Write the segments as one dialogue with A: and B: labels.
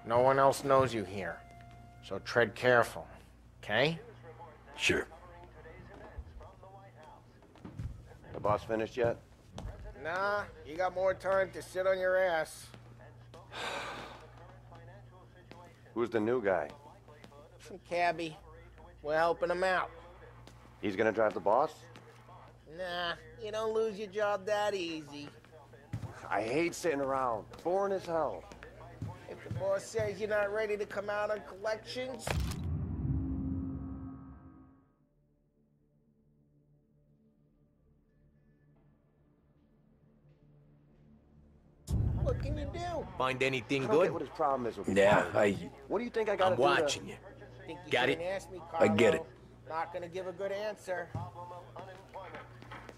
A: No one else knows you here. So tread careful, okay?
B: Sure.
C: The boss finished yet?
A: Nah, you got more time to sit on your ass.
C: Who's the new guy?
A: Some cabbie. We're helping him out.
C: He's gonna drive the boss?
A: Nah, you don't lose your job that easy.
C: I hate sitting around. Boring as hell.
A: If the boss says you're not ready to come out on collections... What can you do?
D: Find anything
C: I don't get
D: good?
C: what his problem is with
B: Yeah,
C: What do you think I gotta
D: I'm
C: do
D: watching you.
A: Think you
D: Got
A: shouldn't
D: it?
A: ask me,
B: I get it.
A: Carlo. Not gonna give a good answer.
E: Problem of unemployment,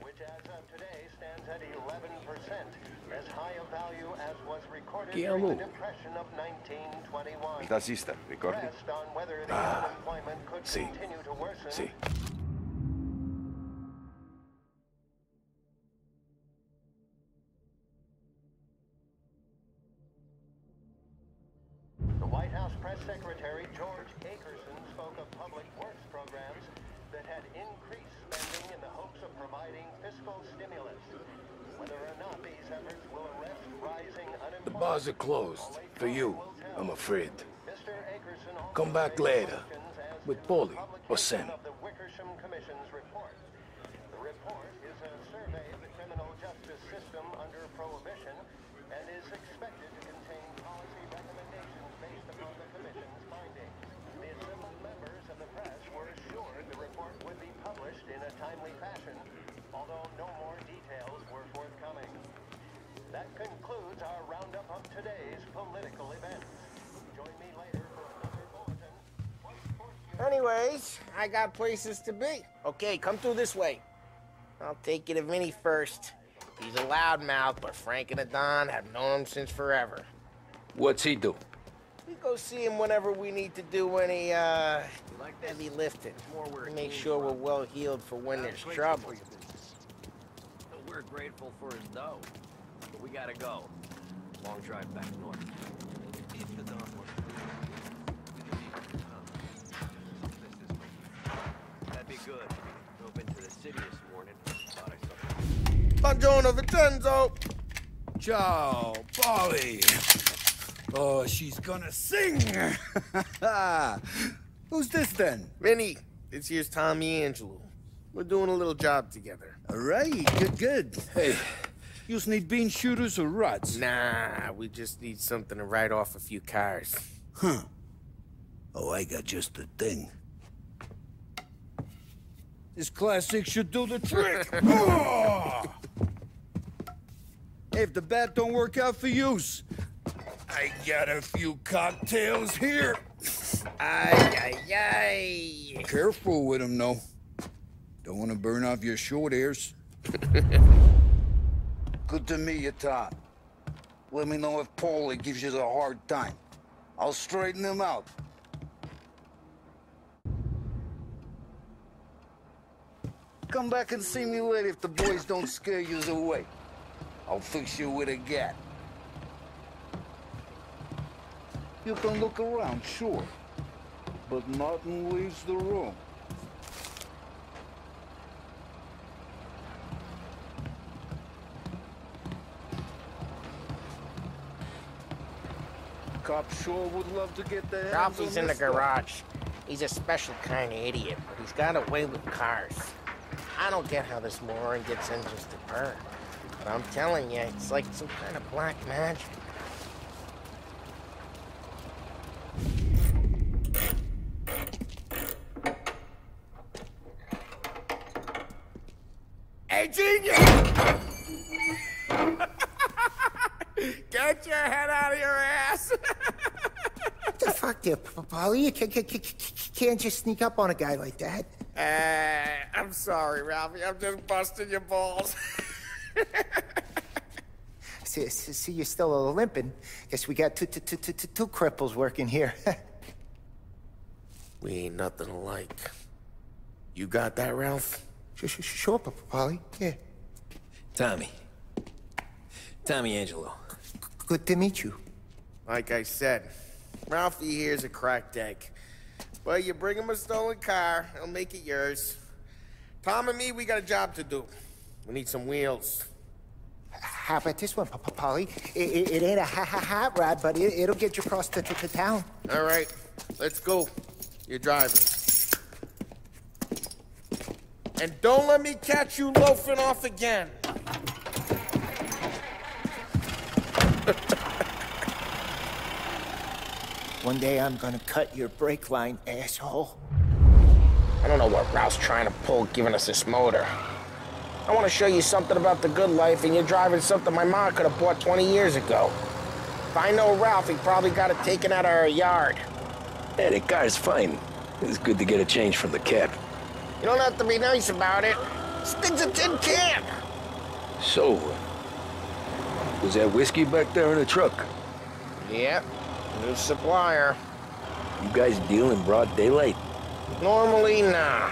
E: which as of today stands at 11%, as high a value as was recorded during the Depression of 1921.
F: Tassista, ricordi?
E: Pressed on whether the unemployment could
F: Sì.
E: continue to worsen.
F: Sì.
E: The White House Press Secretary George Akerson spoke of public works programs that had increased spending in the hopes of providing fiscal stimulus. Whether or not these efforts will arrest rising unemployment...
B: The bars are closed. For you, I'm afraid.
E: Mr. Akerson also
B: Come back
E: raised
B: later.
E: questions as
B: With
E: to
B: Paulie
E: the
B: or
E: publication
B: Sam.
E: of the Wickersham Commission's report. The report is a survey of the criminal justice system under Prohibition and is expected to contain policy recommendations based upon the Commission's findings. The assembled members of the press were assured the report would be published in a timely fashion, although no more details were forthcoming. That concludes our roundup of today's political events. Join me later for another bulletin.
A: Anyways, I got places to be. Okay, come through this way. I'll take you to Vinny first. He's a loudmouth, but Frank and the Don have known him since forever.
B: What's he do?
A: We go see him whenever we need to do any, heavy lifting. To make sure we're well healed for when there's trouble.
D: We're grateful for his dough, but we gotta go. Long drive back north. If the Don wants to. That'd be good. Drove into the city this morning. Thought I saw.
A: Buongiorno, Vincenzo!
G: Ciao, Polly. Oh, she's gonna sing. Who's this then?
A: Vinny, this here's Tommy Angelo. We're doing a little job together.
G: All right, good. Hey, you need bean shooters or rods?
A: Nah, we just need something to write off a few cars.
G: Huh. Oh, I got just the thing. This classic should do the trick. Oh! Hey, if the bat don't work out for use, I got a few cocktails here.
A: Ay.
G: Careful with them, though. Don't want to burn off your short hairs. Good to meet you, Tom. Let me know if Paulie gives you a hard time. I'll straighten him out. Come back and see me later if the boys don't scare you away. I'll fix you with a gat. You can look around, sure, but nothing leaves the room. Cop sure would love to get the hands on
A: Ralphie's in the
G: this stuff.
A: garage. He's a special kind of idiot, but he's got a way with cars. I don't get how this moron gets engines to burn. But I'm telling you, it's like some kind of black magic. Hey, genius! Get your head out of your ass!
H: What the fuck there, Paulie? You can't just sneak up on a guy like that.
A: I'm sorry, Ralphie. I'm just busting your balls.
H: See, you're still limping. Guess we got two cripples working here.
A: We ain't nothing alike. You got that, Ralph?
H: Sure, Paulie. Yeah.
D: Tommy Angelo.
H: Good to meet you.
A: Like I said, Ralphie here's a cracked egg. But you bring him a stolen car, he'll make it yours. Tom and me, we got a job to do. We need some wheels.
H: How about this one, Polly? It ain't a hot rod, but it'll get you across to town.
A: All right, let's go. You're driving. And don't let me catch you loafing off again.
H: One day I'm gonna cut your brake line, asshole.
A: I don't know what Ralph's trying to pull giving us this motor. I want to show you something about the good life, and you're driving something my mom could have bought 20 years ago. If I know Ralph, he probably got it taken out of our yard.
B: Yeah, the car's fine. It's good to get a change from the cab.
A: You don't have to be nice about it. This thing's a tin can.
B: So, was that whiskey back there in the truck?
A: Yep, new supplier.
B: You guys deal in broad daylight?
A: Normally, nah.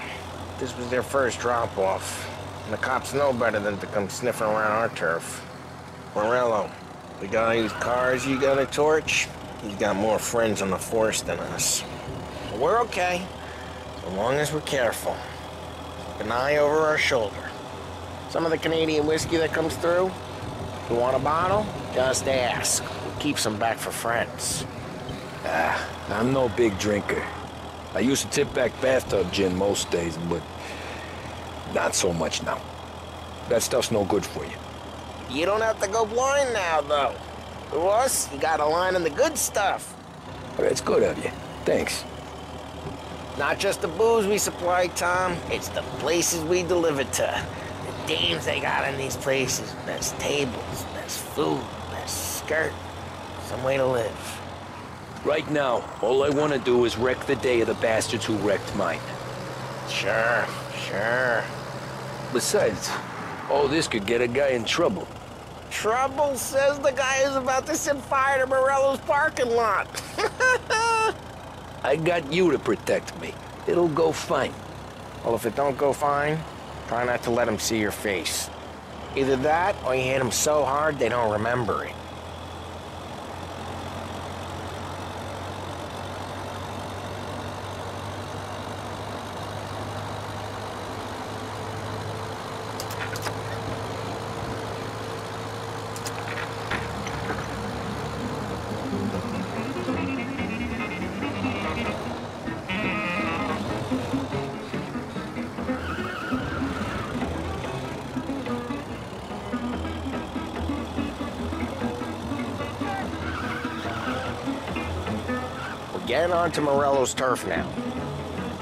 A: This was their first drop-off. And the cops know better than to come sniffing around our turf. Morello, the guy whose cars you got a torch, he's got more friends on the force than us. But we're okay, so long as we're careful. Keep an eye over our shoulder. Some of the Canadian whiskey that comes through, if you want a bottle, just ask. Keep some back for friends.
B: I'm no big drinker. I used to tip back bathtub gin most days, but not so much now. That stuff's no good for you.
A: You don't have to go blind now, though. To us, you got a line on the good stuff.
B: Well, that's good of you. Thanks.
A: Not just the booze we supply, Tom. It's the places we deliver to. The dames they got in these places. Best tables, best food, best skirt. Some way to live.
B: Right now, all I want to do is wreck the day of the bastards who wrecked mine.
A: Sure.
B: Besides, all this could get a guy in trouble.
A: Trouble, says the guy who's about to set fire to Morello's parking lot.
B: I got you to protect me. It'll go fine.
A: Well, if it don't go fine, try not to let him see your face. Either that, or you hit him so hard they don't remember it. Get onto Morello's turf now.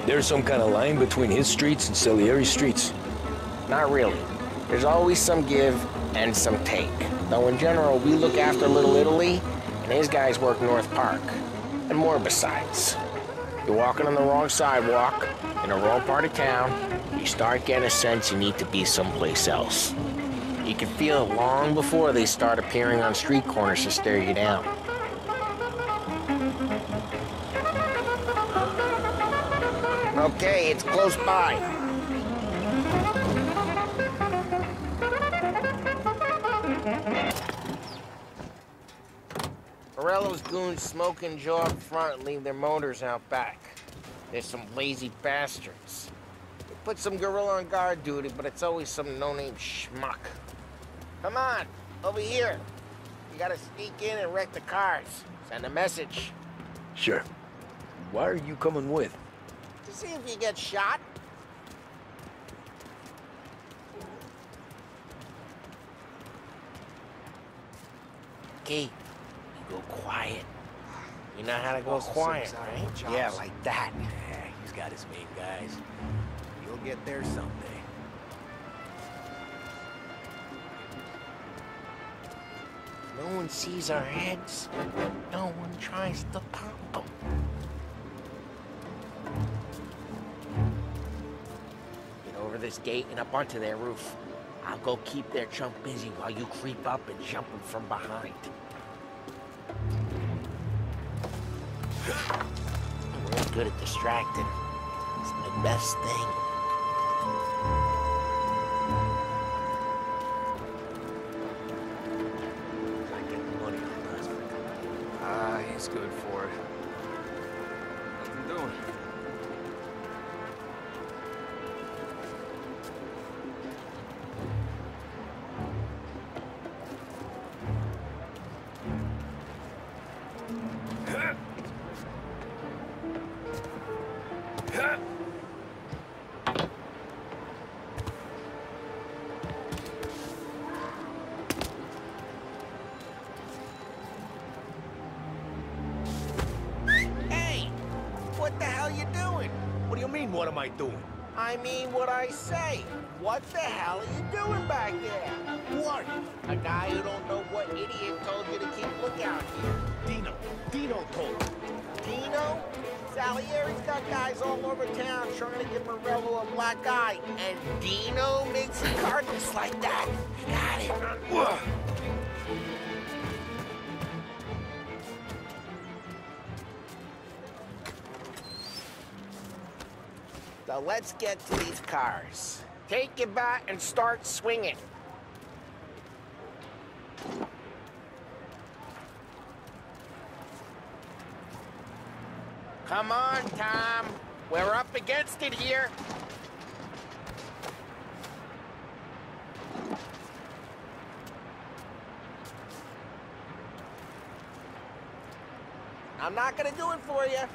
B: There's some kind of line between his streets and Salieri's streets.
A: Not really. There's always some give and some take. Though in general, we look after Little Italy, and his guys work North Park. And more besides. You're walking on the wrong sidewalk, in the wrong part of town, you start getting a sense you need to be someplace else. You can feel it long before they start appearing on street corners to stare you down. Okay, it's close by. Morello's goons smoke and jaw up front and leave their motors out back. There's some lazy bastards. They put some gorilla on guard duty, but it's always some no-name schmuck. Come on, over here. You gotta sneak in and wreck the cars. Send a message.
B: Sure. Why are you coming with?
A: To see if you get shot. Okay, you go quiet. You know how to go quiet, right? Yeah, like that.
D: Yeah, he's got his main guys. You'll get there someday.
A: No one sees our heads. No one tries to pop them. Get over this gate and up onto their roof. I'll go keep their chump busy while you creep up and jump them from behind. I'm really good at distracting. It's my best thing.
D: I get the money on us. Ah, he's good for it.
F: what am I doing?
A: I mean what I say. What the hell are you doing back there?
F: What?
A: A guy who don't know what idiot told you to keep lookout here.
F: Dino told me.
A: Dino? Salieri's got guys all over town trying to give Morello a black eye, and Dino makes a carcass like that. You got it. So let's get to these cars. Take your bat and start swinging. Come on, Tom. We're up against it here. I'm not gonna do it for you.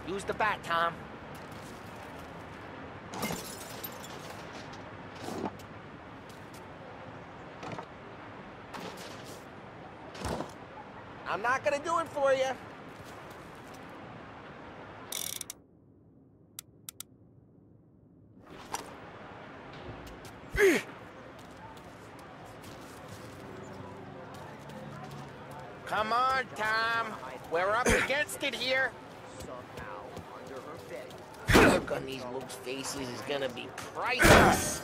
A: Use the bat, Tom. I'm not gonna do it for you. Come on, Tom. We're up against it here. The look on these Luke's faces is gonna be priceless.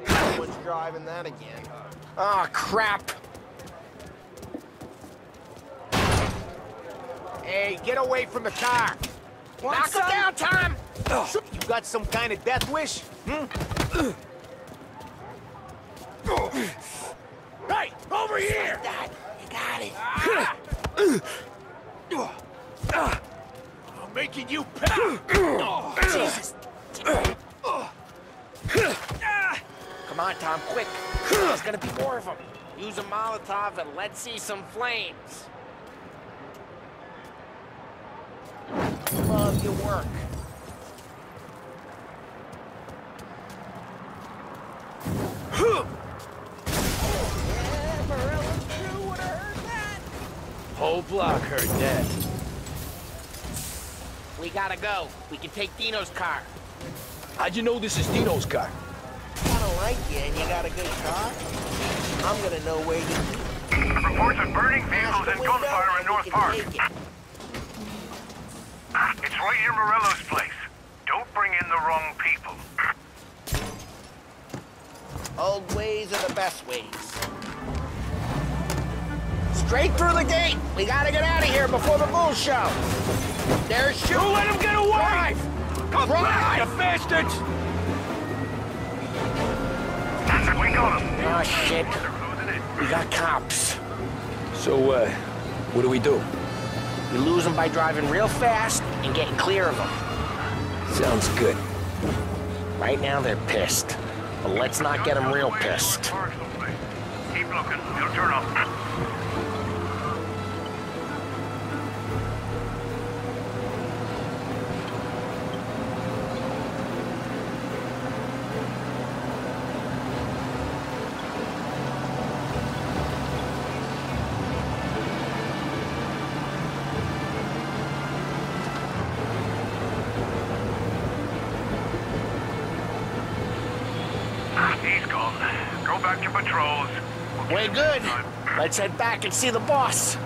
A: Someone's driving that again. Oh, crap.
F: Hey, get away from the car.
A: Knock him down, Tom!
F: You got some kind of death wish? Hey, over here!
A: Dad, you got it.
F: I'm making you pay!
A: Jesus. Come on, Tom, quick. There's gonna be more of them. Use a Molotov and let's see some flames. Love your work. Yeah, Morello's crew would have heard that.
B: Whole block heard that.
A: We gotta go. We can take Dino's car.
B: How'd you know this is Dino's car?
A: I don't like you and you got a good car. I'm gonna know where you...
E: Reports of burning vehicles and gunfire in North Park. It's right near Morello's place. Don't bring in the wrong people.
A: Old ways are the best ways. Straight through the gate. We gotta get out of here before the bull show. There's shooting.
B: Don't let him get away!
A: Drive!
B: Come back, you bastards!
E: We got them.
A: Oh, shit.
E: They're losing it.
A: We got cops.
B: So, what do we do?
A: We lose them by driving real fast and getting clear of them.
B: Sounds good.
A: Right now, they're pissed. But let's not get them real pissed.
E: Keep looking. They'll turn up. He's gone. Go back to patrols.
A: We're good. Let's head back and see the boss.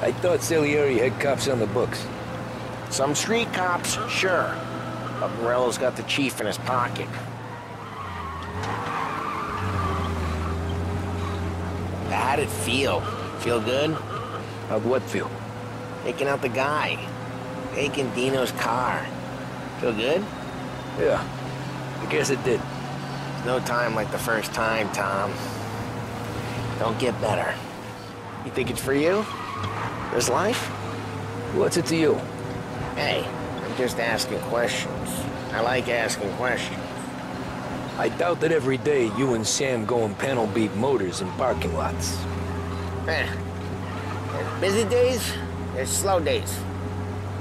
B: I thought Salieri had cops on the books.
A: Some street cops, sure. But Morello's got the chief in his pocket. How'd it feel? Feel good?
B: How'd what feel?
A: Taking out the guy. Taking Dino's car. Feel good?
B: Yeah, I guess it did.
A: No time like the first time, Tom. Don't get better. You think it's for you? This life?
B: What's it to you?
A: Hey, I'm just asking questions. I like asking questions.
B: I doubt that every day you and Sam go and panel beat motors in parking lots.
A: There's busy days, there's slow days.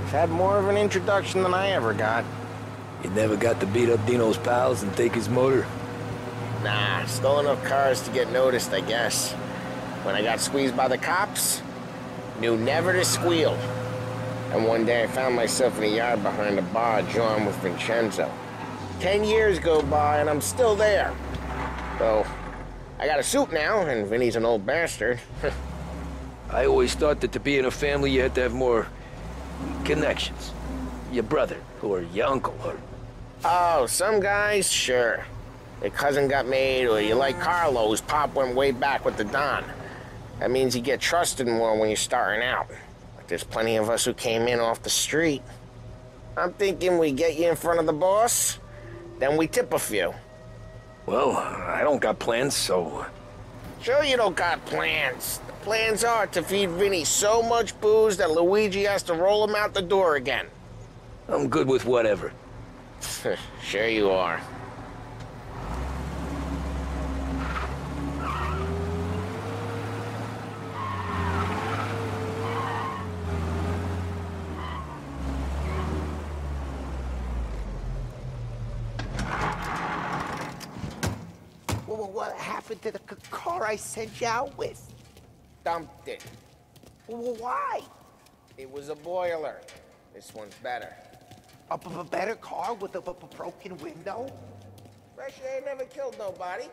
A: I've had more of an introduction than I ever got.
B: You never got to beat up Dino's pals and take his motor?
A: Nah, stole enough cars to get noticed, I guess. When I got squeezed by the cops, knew never to squeal. And one day I found myself in a yard behind a bar jawing with Vincenzo. 10 years go by and I'm still there. So, I got a suit now, and Vinny's an old bastard.
B: I always thought that to be in a family you had to have more connections. Your brother, or your uncle, or...
A: Oh, some guys, sure. Your cousin got made, or you like Carlos, Pop went way back with the Don. That means you get trusted more when you're starting out. But there's plenty of us who came in off the street. I'm thinking we get you in front of the boss, then we tip a few.
B: Well, I don't got plans, so...
A: Sure you don't got plans. The plans are to feed Vinny so much booze that Luigi has to roll him out the door again.
B: I'm good with whatever.
A: Sure you are.
H: Well, what happened to the car I sent you out with?
A: Dumped it.
H: Well, why?
A: It was a boiler. This one's better.
H: A better car with a broken window?
A: Fresh air never killed nobody.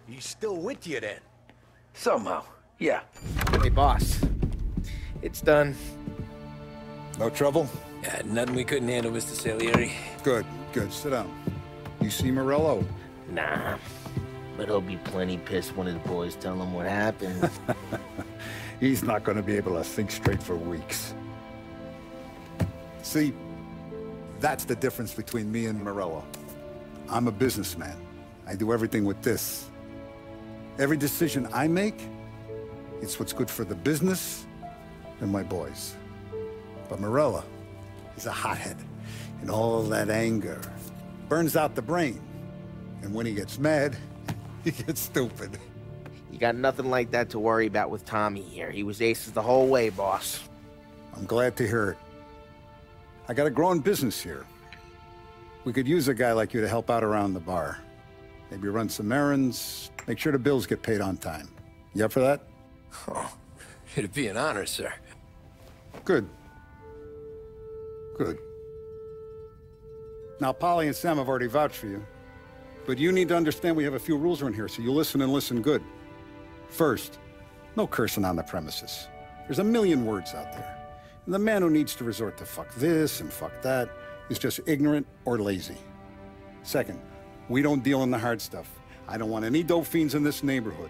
F: He's still with you then?
B: Somehow, yeah.
A: Hey, boss. It's done.
I: No trouble?
J: Yeah, nothing we couldn't handle, Mr. Salieri.
I: Good, good. Sit down. You see Morello?
A: Nah. But he'll be plenty pissed when his boys tell him what happened.
I: He's not going to be able to think straight for weeks. See, that's the difference between me and Morello. I'm a businessman. I do everything with this. Every decision I make, it's what's good for the business and my boys. But Morello is a hothead, and all that anger burns out the brain. And when he gets mad, he gets stupid.
A: You got nothing like that to worry about with Tommy here. He was aces the whole way, boss.
I: I'm glad to hear it. I got a growing business here. We could use a guy like you to help out around the bar. Maybe run some errands, make sure the bills get paid on time. You up for that?
J: Oh, it'd be an honor, sir.
I: Good. Good. Now, Polly and Sam have already vouched for you. But you need to understand we have a few rules around here, so you listen and listen good. First, no cursing on the premises. There's a million words out there. And the man who needs to resort to fuck this and fuck that is just ignorant or lazy. Second, we don't deal in the hard stuff. I don't want any dope fiends in this neighborhood.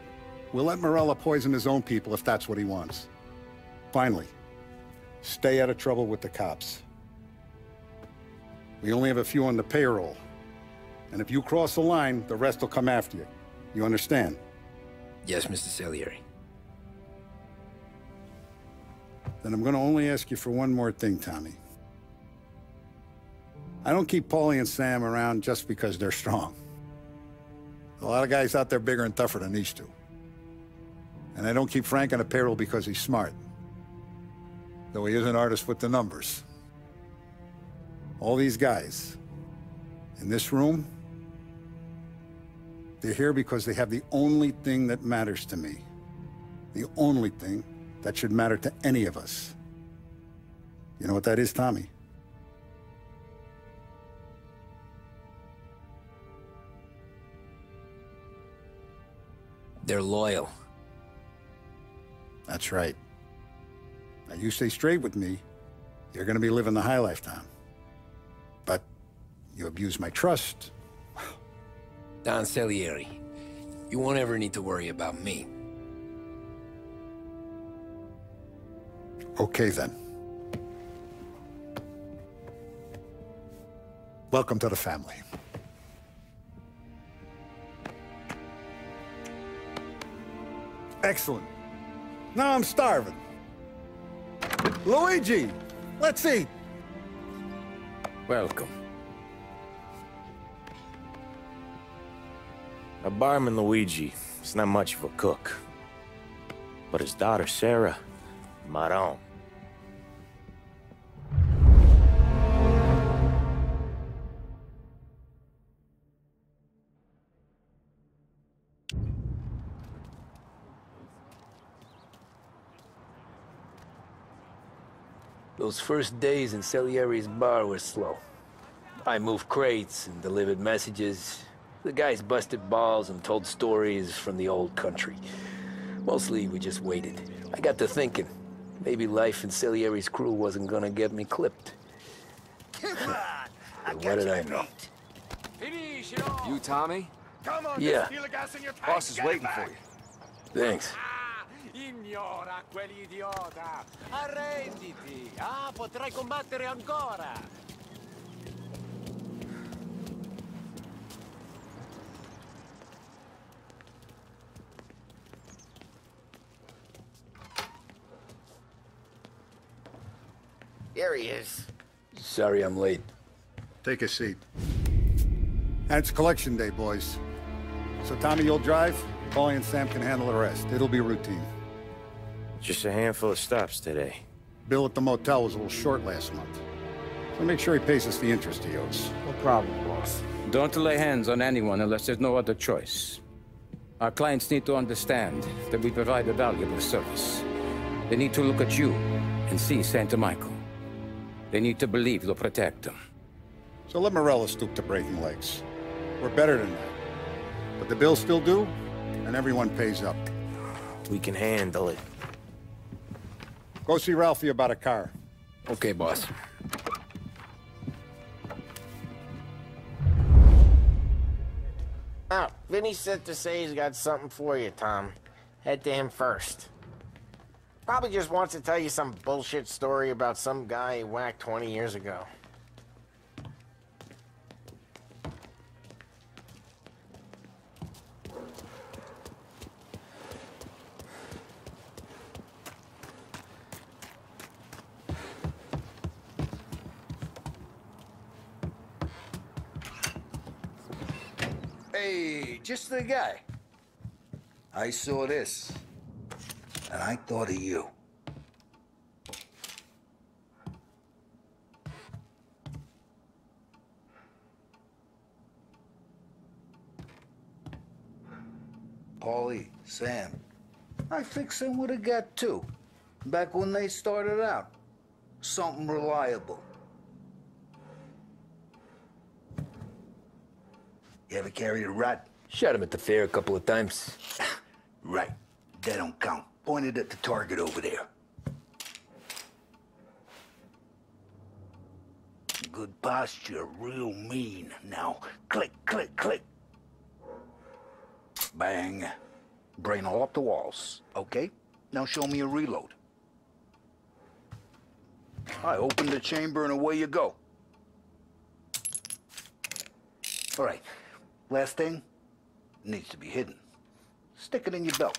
I: We'll let Morello poison his own people if that's what he wants. Finally, stay out of trouble with the cops. We only have a few on the payroll. And if you cross the line, the rest will come after you. You understand?
J: Yes, Mr. Salieri.
I: Then I'm going to only ask you for one more thing, Tommy. I don't keep Paulie and Sam around just because they're strong. A lot of guys out there bigger and tougher than these two. And I don't keep Frank on the payroll because he's smart. Though he is an artist with the numbers. All these guys in this room, they're here because they have the only thing that matters to me. The only thing that should matter to any of us. You know what that is, Tommy?
J: They're loyal.
I: That's right. Now, you stay straight with me, you're gonna be living the high life, Tom. But you abuse my trust.
J: Don Salieri, you won't ever need to worry about me.
I: Okay, then. Welcome to the family. Excellent. Now I'm starving. Luigi, let's eat.
J: Welcome.
K: Our barman Luigi is not much of a cook. But his daughter Sarah, Maron.
J: Those first days in Salieri's bar were slow. I moved crates and delivered messages. The guys busted balls and told stories from the old country. Mostly, we just waited. I got to thinking, maybe life in Salieri's crew wasn't gonna get me clipped. But what did I know?
F: You, Tommy?
E: Come on,
J: Yeah.
E: steal the gas in your tank.
F: Boss is waiting for you.
J: Thanks.
D: Ignora quell'idiota! Arrenditi! Ah, potrai combattere ancora!
A: Here he is.
J: Sorry I'm late.
I: Take a seat. And it's collection day, boys. So Tommy, you'll drive. Paulie and Sam can handle the rest. It'll be routine.
K: Just a handful of stops today.
I: Bill at the motel was a little short last month. So make sure he pays us the interest he owes.
A: No problem, boss.
L: Don't lay hands on anyone unless there's no other choice. Our clients need to understand that we provide a valuable service. They need to look at you and see Santa Michael. They need to believe you'll protect them.
I: So let Morella stoop to breaking legs. We're better than that. But the bill's still due, and everyone pays up.
K: We can handle it.
I: Go see Ralphie about a car.
J: Okay, boss.
A: Oh, Vinny said to say he's got something for you, Tom. Head to him first. Probably just wants to tell you some bullshit story about some guy he whacked 20 years ago.
G: Hey, just the guy. I saw this, and I thought of you. Paulie, Sam, I fixed them with a gat too, back when they started out. Something reliable. You ever carried a rat?
J: Shot him at the fair a couple of times.
G: Right. That don't count. Pointed at the target over there. Good posture, real mean. Now, click, click, click. Bang. Brain all up the walls. Okay? Now show me a reload. I open the chamber and away you go. All right. Last thing, needs to be hidden. Stick it in your belt.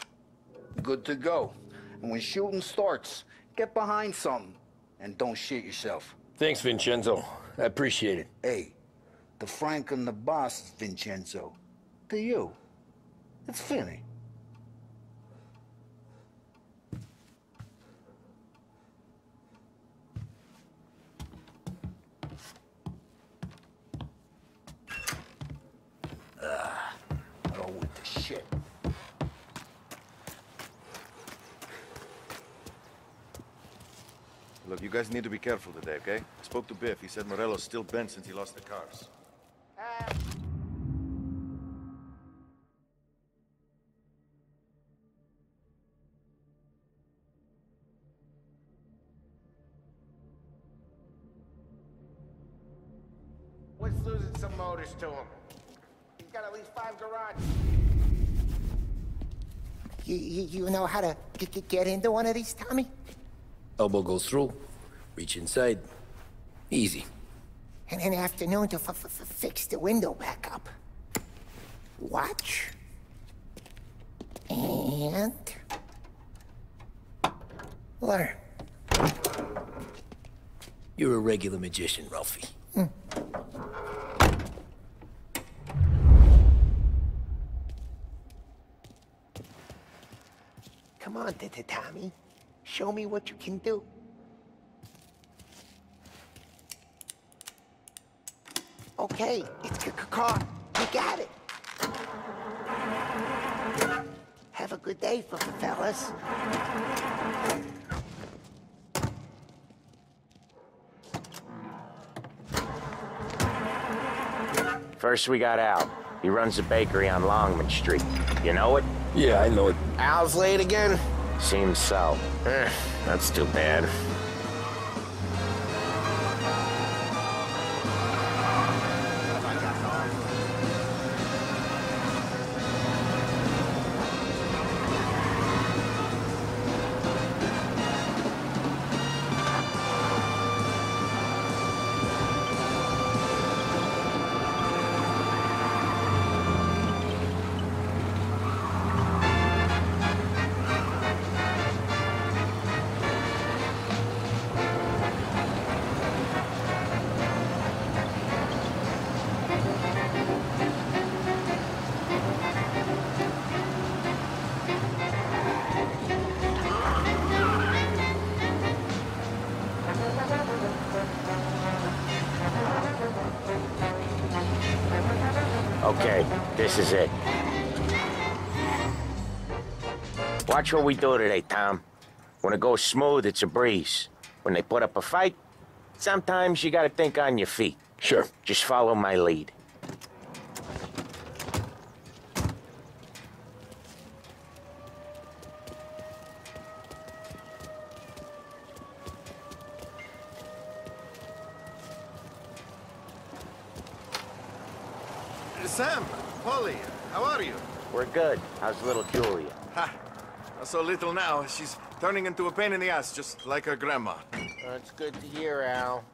G: Good to go. And when shooting starts, get behind something and don't shit yourself.
J: Thanks, Vincenzo. I appreciate it.
G: Hey, the Frank and the boss is Vincenzo. To you, it's Vinny. Oh, with the shit.
M: Look, you guys need to be careful today, okay? I spoke to Biff. He said Morello's still bent since he lost the cars.
A: What's losing some motors to him? He's got at least 5 garages.
H: You know how to get into one of these, Tommy?
J: Elbow goes through, reach inside. Easy.
H: And an afternoon to fix the window back up. Watch. And... learn.
J: You're a regular magician, Ralphie.
H: Come on, Tommy. Show me what you can do. Okay, it's caught. You got it. Have a good day, fellas.
K: First we got Al. He runs a bakery on Longman Street. You know it?
J: Yeah, I know it.
A: Al's late again?
K: Seems so.
A: That's too bad.
K: Okay, this is it. Watch what we do today, Tom. When it goes smooth, it's a breeze. When they put up a fight, sometimes you gotta think on your feet.
J: Sure.
K: Just follow my lead.
M: Sam, Polly, how are you?
K: We're good. How's little Julia?
M: Ha! Not so little now. She's turning into a pain in the ass, just like her grandma.
A: That's good to hear, Al.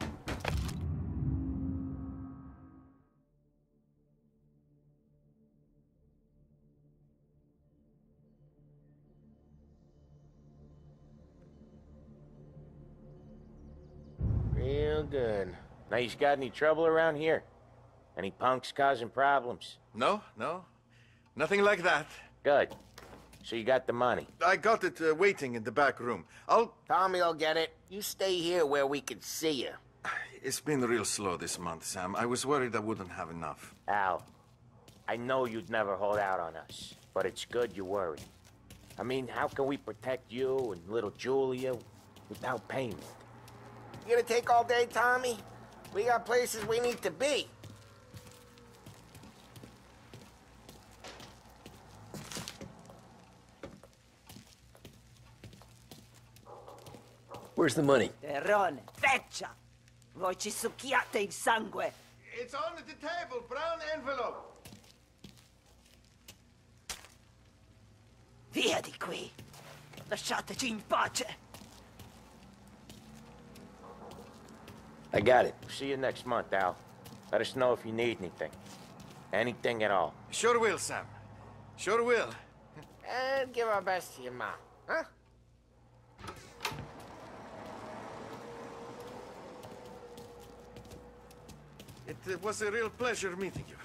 A: Real good.
K: Now, you got any trouble around here? Any punks causing problems?
M: No, no. Nothing like that.
K: Good. So you got the money?
M: I got it waiting in the back room.
A: Tommy will get it. You stay here where we can see you.
M: It's been real slow this month, Sam. I was worried I wouldn't have enough.
K: Al, I know you'd never hold out on us, but it's good you worry. I mean, how can we protect you and little Julia without payment?
A: You gonna take all day, Tommy? We got places we need to be.
J: Where's the money?
N: Terrone, feccia! Voi ci succhiate il sangue!
M: It's on the table, brown envelope.
N: Via di qui! Lasciateci in pace!
J: I got it.
K: See you next month, Al. Let us know if you need anything. Anything at all.
M: Sure will, Sam. Sure will.
A: And give our best to your mom, huh?
M: It was a real pleasure meeting you.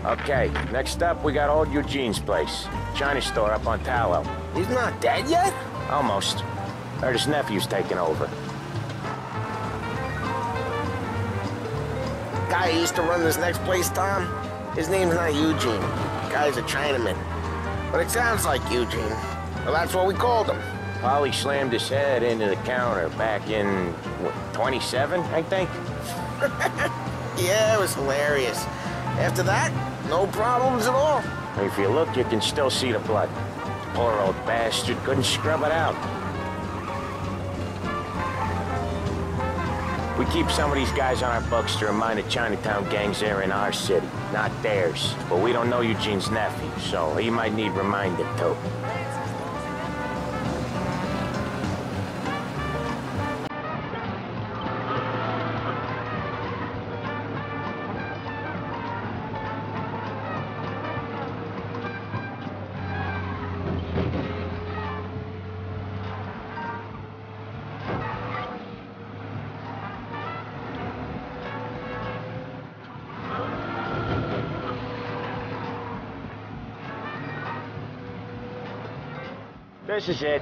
K: Okay, next up, we got old Eugene's place. China store up on Tallow.
A: He's not dead yet?
K: Almost. Heard his nephew's taking over.
A: Guy who used to run this next place, Tom, his name's not Eugene. Guy's a Chinaman. But it sounds like Eugene. Well, that's what we called him.
K: Polly slammed his head into the counter back in, what, 27, I think?
A: Yeah, it was hilarious. After that, no problems at all.
K: If you look, you can still see the blood. Poor old bastard couldn't scrub it out. We keep some of these guys on our books to remind the Chinatown gangs they're in our city, not theirs. But we don't know Eugene's nephew, so he might need reminded too. This is it.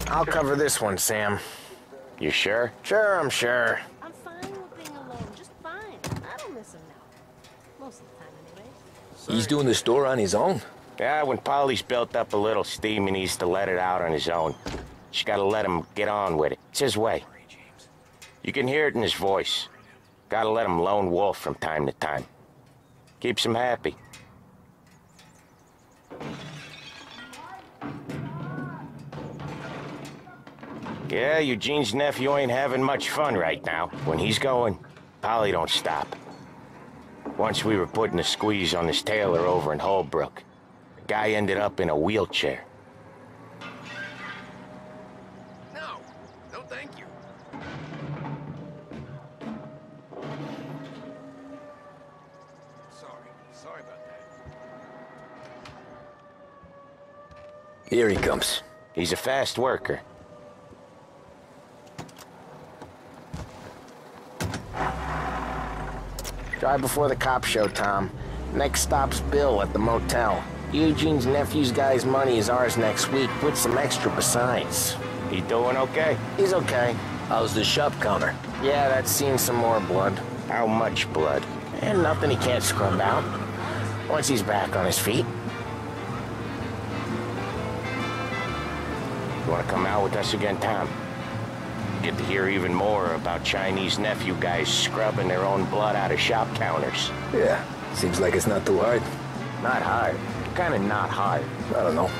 A: I'll cover this one, Sam.
K: You sure?
A: Sure, I'm sure.
O: I'm fine with being alone, just fine. I don't miss him now. Most of the time, anyway.
J: He's doing the store on his own?
K: Yeah, when Polly's built up a little steam, he needs to let it out on his own. Just gotta let him get on with it. It's his way. You can hear it in his voice. Gotta let him lone wolf from time to time. Keeps him happy. Yeah, Eugene's nephew ain't having much fun right now. When he's going, Polly don't stop. Once we were putting a squeeze on this tailor over in Holbrook. The guy ended up in a wheelchair.
F: No, thank you. Sorry about that.
J: Here he comes.
K: He's a fast worker.
A: Drive before the cops show, Tom. Next stop's Bill at the motel. Eugene's nephew's guy's money is ours next week, with some extra besides.
K: He doing okay?
A: He's okay.
J: How's the shop counter?
A: Yeah, that's seen some more blood.
K: How much blood?
A: And nothing he can't scrub out. Once he's back on his feet.
K: You want to come out with us again, Tom? Get to hear even more about Chinese nephew guys scrubbing their own blood out of shop counters.
J: Yeah, seems like it's not too hard.
K: Not hard. Kinda not hard.
J: I don't know.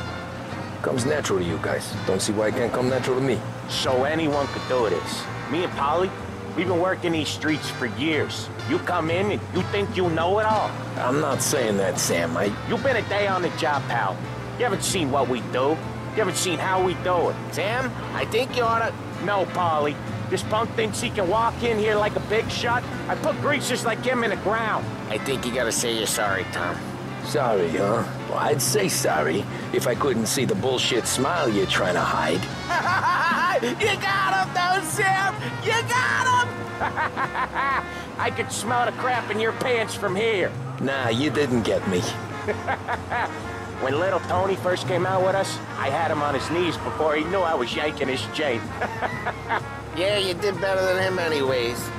J: Comes natural to you guys. Don't see why it can't come natural to me.
K: So anyone could do this. Me and Polly, we've been working these streets for years. You come in and you think you know it all.
J: I'm not saying that, Sam.
K: You've been a day on the job, pal. You haven't seen what we do. You haven't seen how we do it.
A: Sam, I think you oughta...
K: No, Polly. This punk thinks he can walk in here like a big shot. I put greasers like him in the ground.
A: I think you gotta say you're sorry, Tom.
J: Sorry, huh? Well, I'd say sorry if I couldn't see the bullshit smile you're trying to hide.
K: You got him, though, Sam! You got him! I could smell the crap in your pants from here.
J: Nah, you didn't get me.
K: When little Tony first came out with us, I had him on his knees before he knew I was yanking his chain.
A: Yeah, you did better than him anyways.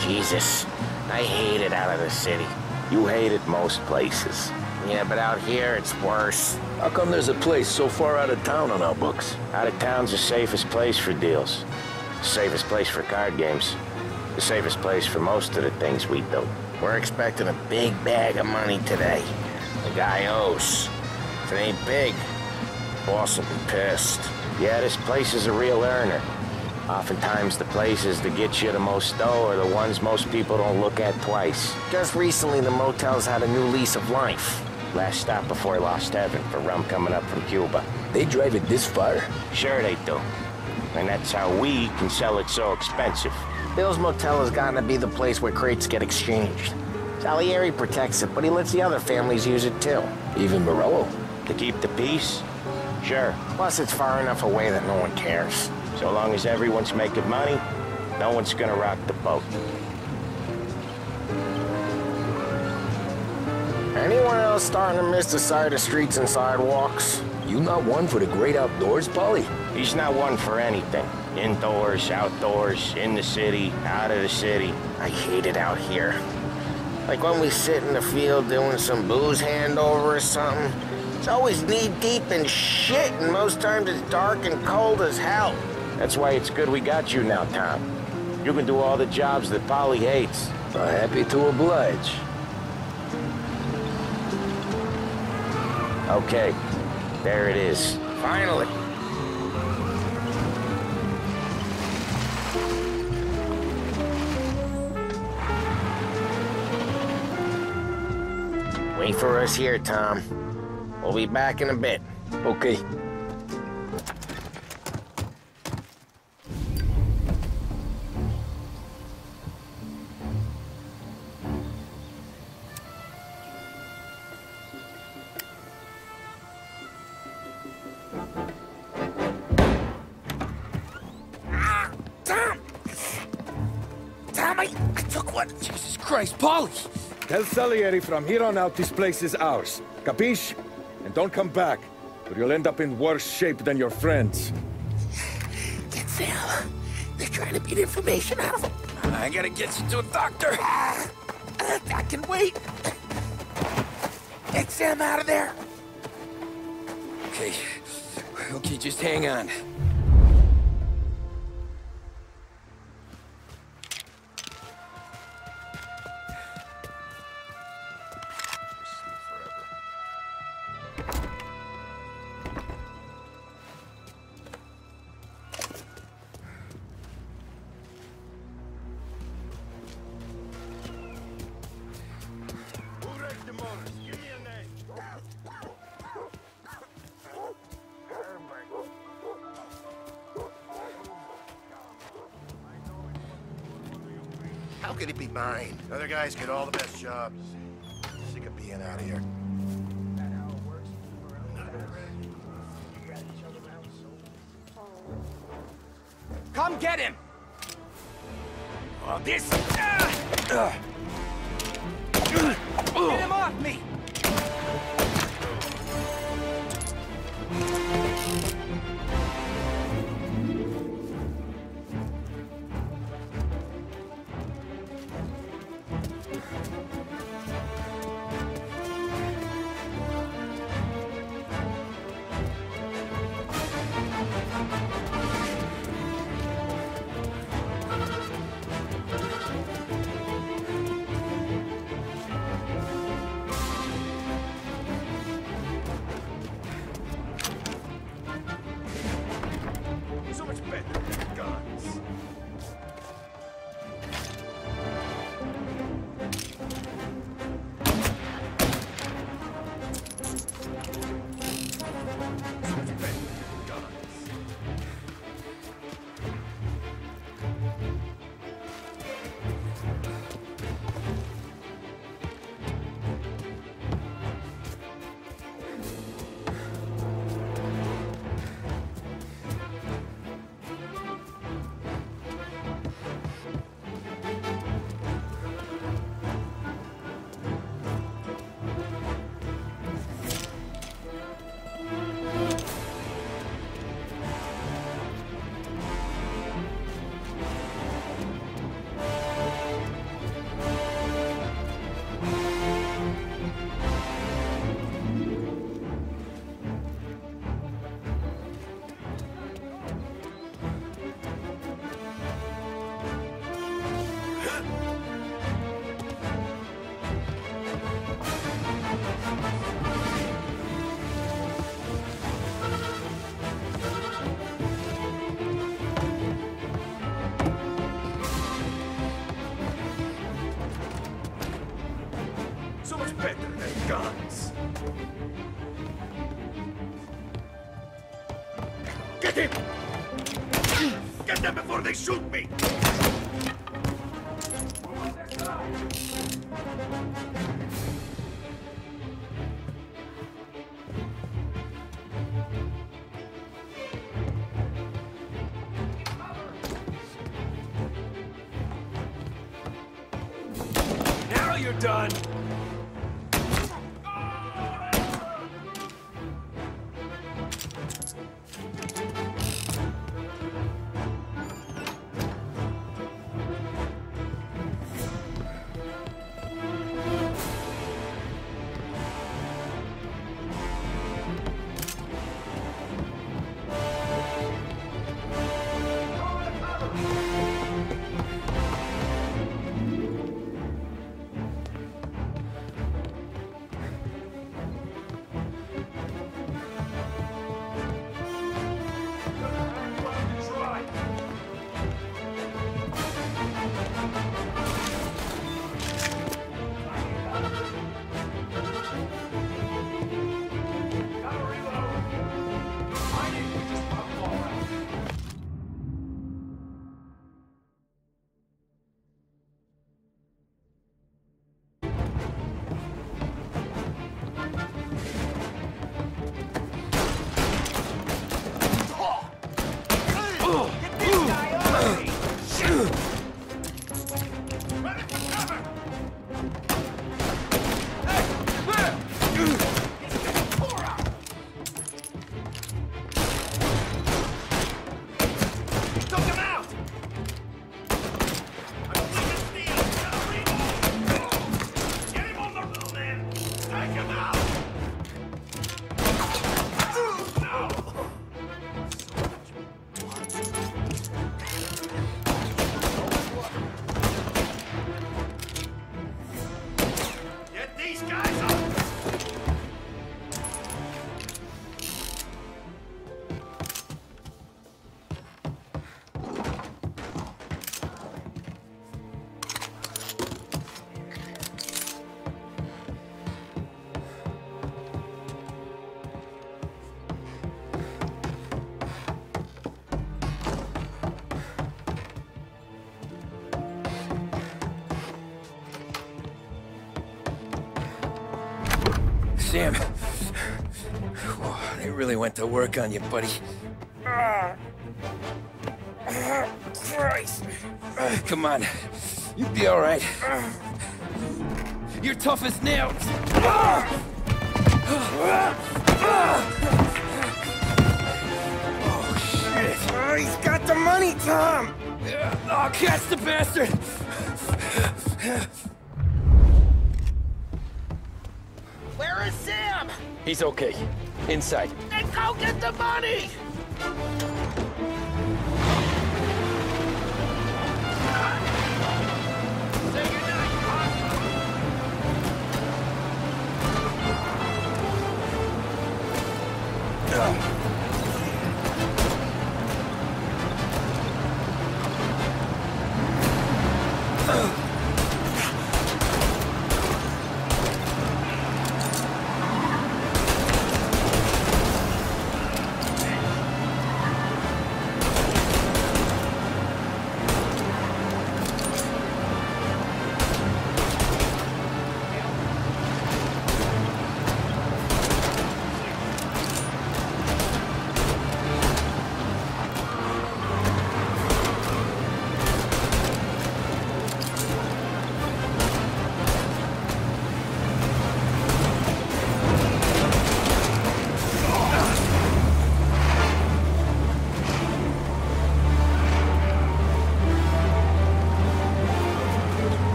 A: Jesus, I hate it out of the city.
K: You hate it most places.
A: Yeah, but out here, it's worse.
J: How come there's a place so far out of town on our books?
K: Out of town's the safest place for deals. The safest place for card games. The safest place for most of the things we do.
A: We're expecting a big bag of money today. The guy owes. If it ain't big, boss will be pissed.
K: Yeah, this place is a real earner. Oftentimes the places that get you the most dough are the ones most people don't look at twice.
A: Just recently, the motel's had a new lease of life.
K: Last stop before Lost Heaven for rum coming up from Cuba.
J: They drive it this far?
K: Sure they do. And that's how we can sell it so expensive.
A: Bill's motel has gotten to be the place where crates get exchanged. Salieri protects it, but he lets the other families use it too.
J: Even Morello?
K: To keep the peace? Sure.
A: Plus, it's far enough away that no one cares.
K: So long as everyone's making money, no one's gonna rock the boat.
A: Anyone else starting to miss the sight of streets and sidewalks?
J: You not one for the great outdoors, Polly?
K: He's not one for anything. Indoors, outdoors, in the city, out of the city.
A: I hate it out here. Like when we sit in the field doing some booze handover or something, It's always knee-deep in shit, and most times it's dark and cold as hell.
K: That's why it's good we got you now, Tom. You can do all the jobs that Polly hates.
J: Happy to oblige.
K: Okay, there it is.
A: Finally. Wait for us here, Tom. We'll be back in a bit.
J: Okay.
A: Tom, I took one.
B: Jesus Christ, Polly! Tell Salieri from here on out this place is ours. Capiche? And don't come back, or you'll end up in worse shape than your friends.
A: Get Sal. They're trying to beat information out of him.
J: I gotta get you to a doctor.
A: I can wait. Get Sam out of there.
J: Okay. Okay, just hang on.
C: How could it be mine? Other guys get all the best jobs. Sick of being out here.
J: Come get him! Oh, this... Get him off me!
F: So much better than guns. So much better than guns. Get him! Get them before they shoot me! Now you're done!
J: Sam. They really went to work on you, buddy. Christ. Come on. You'll be all right. You're tough as nails. Oh, shit.
F: Oh, he's got the money, Tom!
J: Oh, catch the bastard!
F: Where is Sam?
J: He's okay. Inside.
F: Then go get the money!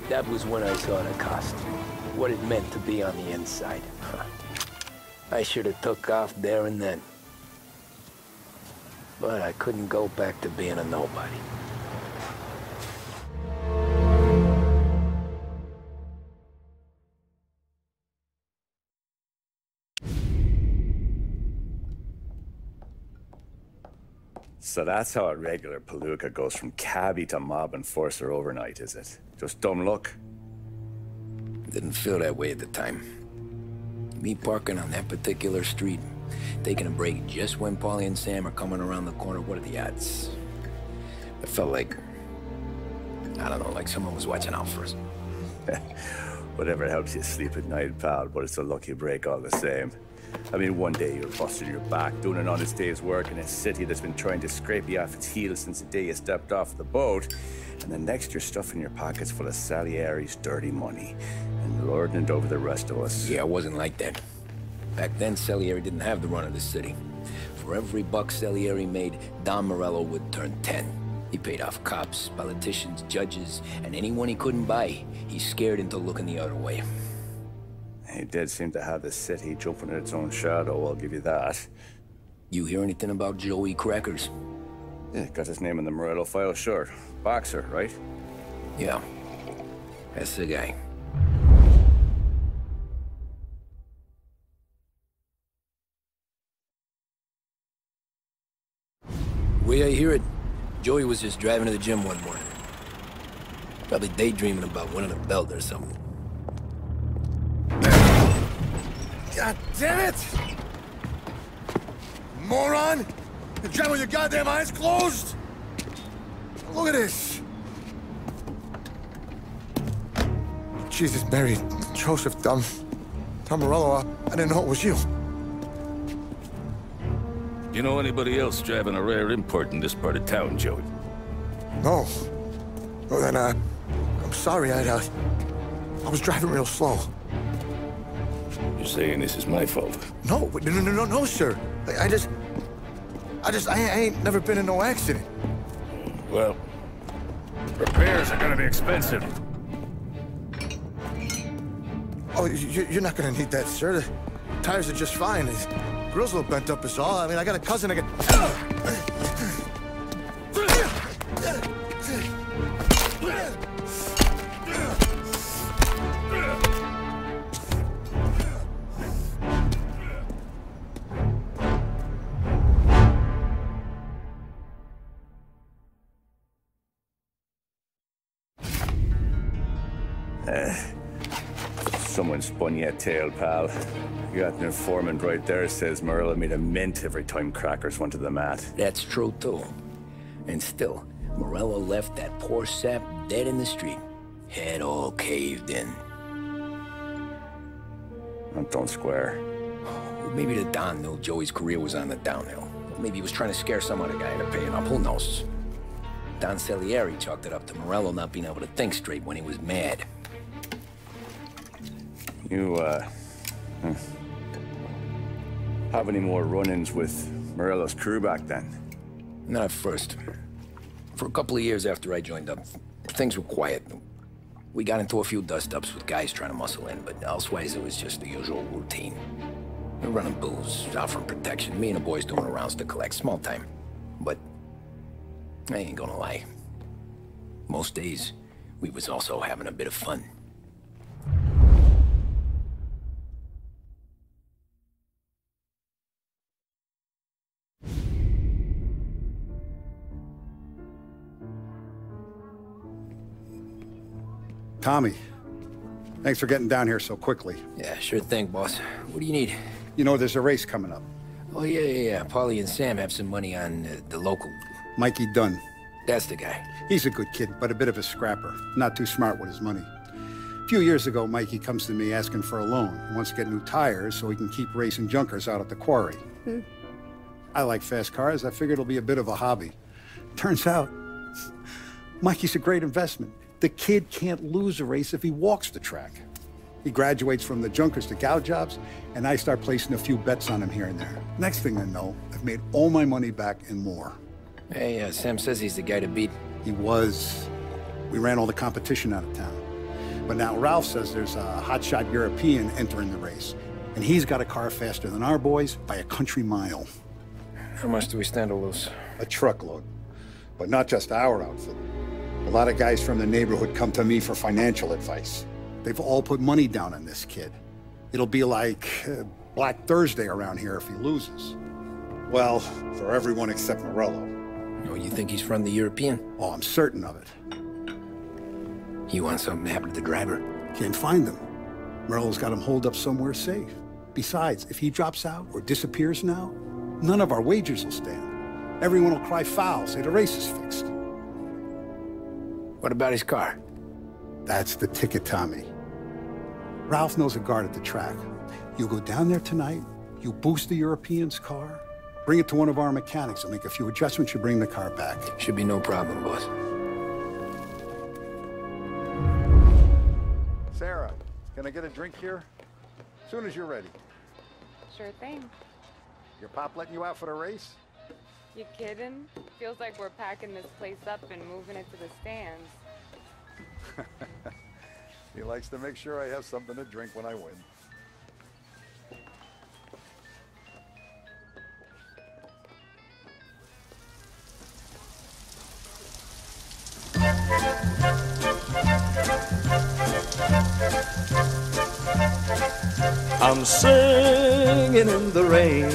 J: That was when I saw the cost. What it meant to be on the inside. I should have took off there and then. But I couldn't go back to being a nobody.
P: So that's how a regular palooka goes from cabbie to mob enforcer overnight, is it? Just dumb luck?
J: Didn't feel that way at the time. Me parking on that particular street, taking a break just when Paulie and Sam are coming around the corner, what are the odds? It felt like, I don't know, like someone was watching out for us.
P: Whatever helps you sleep at night, pal, but it's a lucky break all the same. I mean, one day you're busting your back, doing an honest day's work in a city that's been trying to scrape you off its heels since the day you stepped off the boat, and the next you're stuffing your pockets full of Salieri's dirty money and lording it over the rest of us.
J: Yeah, it wasn't like that. Back then, Salieri didn't have the run of the city. For every buck Salieri made, Don Morello would turn 10. He paid off cops, politicians, judges, and anyone he couldn't buy, he scared into looking the other way.
P: He did seem to have the city jumping at its own shadow, I'll give you that.
J: You hear anything about Joey Crackers?
P: Yeah, got his name in the Morello file, sure. Boxer, right?
J: Yeah, that's the guy. The way I hear it, Joey was just driving to the gym one morning. Probably daydreaming about winning a belt or something.
C: God damn it! Moron! You're driving with your goddamn eyes closed? Look at this! Jesus, Mary, Joseph, Tom Morello, I didn't know it was you.
Q: You know anybody else driving a rare import in this part of town, Joey?
C: No. Well, then, I'm sorry, I was driving real slow.
Q: You're saying this is my fault?
C: No, sir. I ain't never been in no accident.
Q: Well, repairs are gonna be expensive.
C: Oh, you're not gonna need that, sir. The tires are just fine. The grill's a little bent up is all. I mean, I got a cousin I
P: Someone spun you a tale, pal. You got an informant right there says Morello made a mint every time crackers went to the mat.
J: That's true, too. And still, Morello left that poor sap dead in the street. Head all caved in.
P: That don't square.
J: Maybe the Don knew Joey's career was on the downhill. Maybe he was trying to scare some other guy into paying up. Who knows? Don Salieri chalked it up to Morello not being able to think straight when he was mad.
P: You, have any more run-ins with Morello's crew back then?
J: Not at first. For a couple of years after I joined up, things were quiet. We got into a few dust-ups with guys trying to muscle in, but elsewise it was just the usual routine. We're running booze, offering protection, me and the boys doing rounds to collect, small time. But I ain't gonna lie. Most days, we was also having a bit of fun.
I: Tommy, thanks for getting down here so quickly.
J: Yeah, sure thing, boss. What do you need?
I: You know, there's a race coming up.
J: Oh, yeah. Paulie and Sam have some money on the local...
I: Mikey Dunn.
J: That's the guy.
I: He's a good kid, but a bit of a scrapper. Not too smart with his money. A few years ago, Mikey comes to me asking for a loan. He wants to get new tires so he can keep racing junkers out at the quarry. I like fast cars. I figured it'll be a bit of a hobby. Turns out, Mikey's a great investment. The kid can't lose a race if he walks the track. He graduates from the junkers to gal jobs, and I start placing a few bets on him here and there. Next thing I know, I've made all my money back and more.
J: Hey, Sam says he's the guy to beat.
I: He was. We ran all the competition out of town. But now Ralph says there's a hotshot European entering the race, and he's got a car faster than our boys by a country mile.
J: How much do we stand to lose?
I: A truckload. But not just our outfit. A lot of guys from the neighborhood come to me for financial advice. They've all put money down on this kid. It'll be like Black Thursday around here if he loses. Well, for everyone except Morello.
J: Oh, you think he's from the European?
I: Oh, I'm certain of it.
J: You want something to happen to the driver?
I: Can't find him. Morello's got him holed up somewhere safe. Besides, if he drops out or disappears now, none of our wagers will stand. Everyone will cry foul, say the race is fixed.
J: What about his car?
I: That's the ticket, Tommy. Ralph knows a guard at the track. You go down there tonight, you boost the European's car, bring it to one of our mechanics, and make a few adjustments, you bring the car back.
J: Should be no problem, boss.
I: Sarah, can I get a drink here? As soon as you're ready.
R: Sure thing.
I: Your pop letting you out for the race?
R: You kidding? Feels like we're packing this place up and moving it to the stands.
I: He likes to make sure I have something to drink when I win.
S: I'm singing in the rain,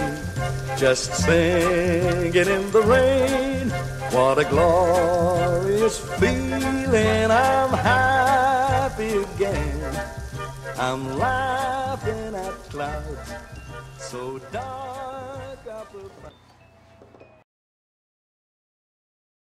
S: just singing in the rain. What a glorious feeling, I'm happy again. I'm laughing at clouds so dark up above.